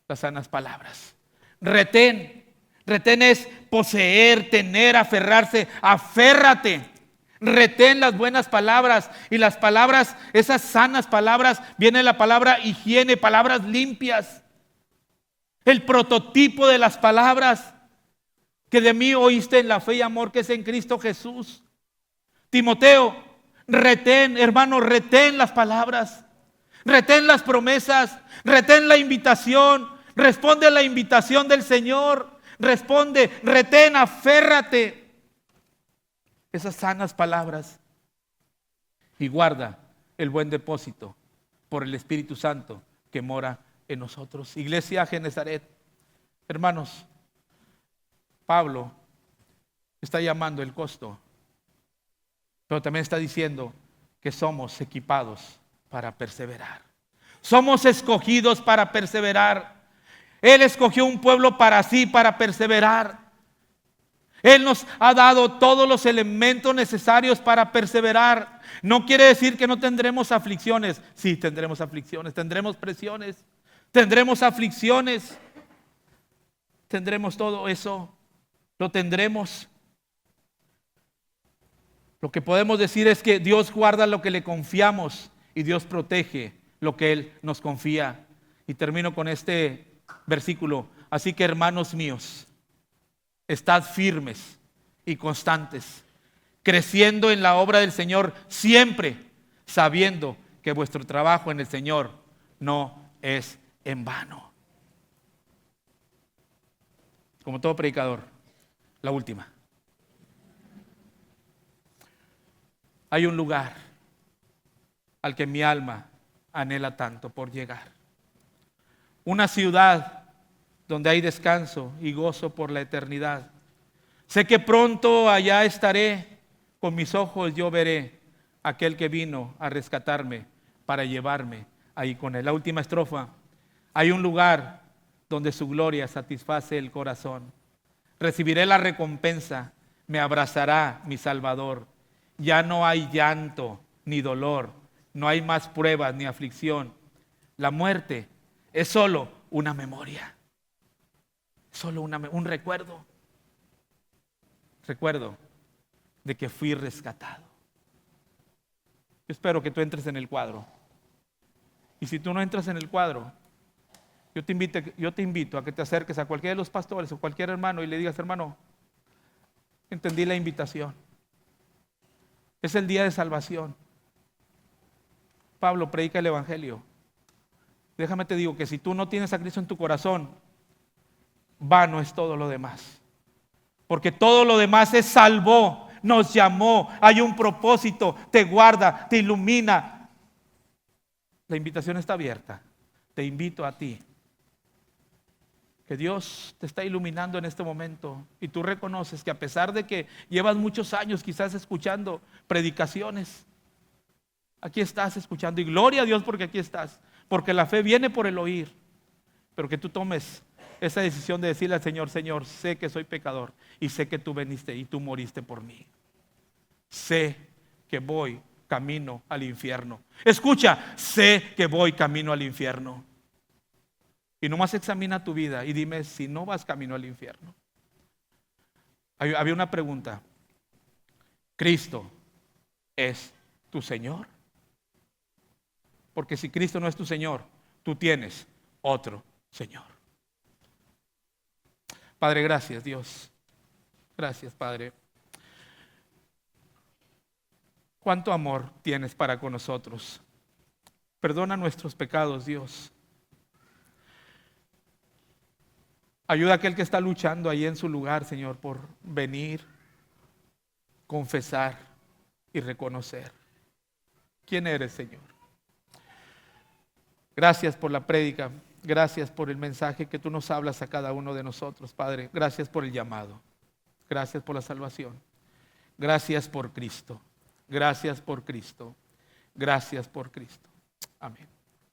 las sanas palabras. Retén. Retén es poseer, tener, aferrarse. Aférrate. Retén las buenas palabras. Y las palabras, esas sanas palabras, viene la palabra higiene, palabras limpias. El prototipo de las palabras que de mí oíste en la fe y amor que es en Cristo Jesús. Timoteo, retén, hermano, retén las palabras. Retén las promesas. Retén la invitación. Responde a la invitación del Señor. Responde, retén, aférrate. Esas sanas palabras. Y guarda el buen depósito por el Espíritu Santo que mora en nosotros. Iglesia Genezaret, hermanos, Pablo está llamando el costo, pero también está diciendo que somos equipados para perseverar. Somos escogidos para perseverar. Él escogió un pueblo para sí, para perseverar. Él nos ha dado todos los elementos necesarios para perseverar. No quiere decir que no tendremos aflicciones. Sí, tendremos aflicciones, tendremos presiones, tendremos aflicciones, tendremos todo eso, lo tendremos. Lo que podemos decir es que Dios guarda lo que le confiamos y Dios protege lo que Él nos confía. Y termino con este versículo. Así que, hermanos míos, estad firmes y constantes, creciendo en la obra del Señor siempre, sabiendo que vuestro trabajo en el Señor no es en vano. Como todo predicador, la última. Hay un lugar al que mi alma anhela tanto por llegar. Una ciudad donde hay descanso y gozo por la eternidad. Sé que pronto allá estaré, con mis ojos yo veré a aquel que vino a rescatarme para llevarme ahí con él. La última estrofa. Hay un lugar donde su gloria satisface el corazón. Recibiré la recompensa, me abrazará mi Salvador. Ya no hay llanto ni dolor, no hay más pruebas ni aflicción. La muerte es solo una memoria, solo un recuerdo. Recuerdo de que fui rescatado. Yo espero que tú entres en el cuadro. Y si tú no entras en el cuadro, yo te invito a que te acerques a cualquiera de los pastores o cualquier hermano y le digas: hermano, entendí la invitación. Es el día de salvación. Pablo predica el Evangelio. Déjame te digo que si tú no tienes a Cristo en tu corazón, vano es todo lo demás. Porque todo lo demás es salvó, nos llamó, hay un propósito, te guarda, te ilumina. La invitación está abierta. Te invito a ti. Que Dios te está iluminando en este momento y tú reconoces que a pesar de que llevas muchos años quizás escuchando predicaciones, aquí estás escuchando y gloria a Dios porque aquí estás, porque la fe viene por el oír, pero que tú tomes esa decisión de decirle al Señor: Señor, sé que soy pecador y sé que tú veniste y tú moriste por mí. Sé que voy camino al infierno. Escucha, sé que voy camino al infierno. Y nomás examina tu vida y dime si no vas camino al infierno. Había una pregunta. ¿Cristo es tu Señor? Porque si Cristo no es tu Señor, tú tienes otro Señor. Padre, gracias, Dios. Gracias, Padre. ¿Cuánto amor tienes para con nosotros? Perdona nuestros pecados, Dios. Ayuda a aquel que está luchando ahí en su lugar, Señor, por venir, confesar y reconocer quién eres, Señor. Gracias por la prédica. Gracias por el mensaje que tú nos hablas a cada uno de nosotros, Padre. Gracias por el llamado. Gracias por la salvación. Gracias por Cristo. Gracias por Cristo. Gracias por Cristo. Amén.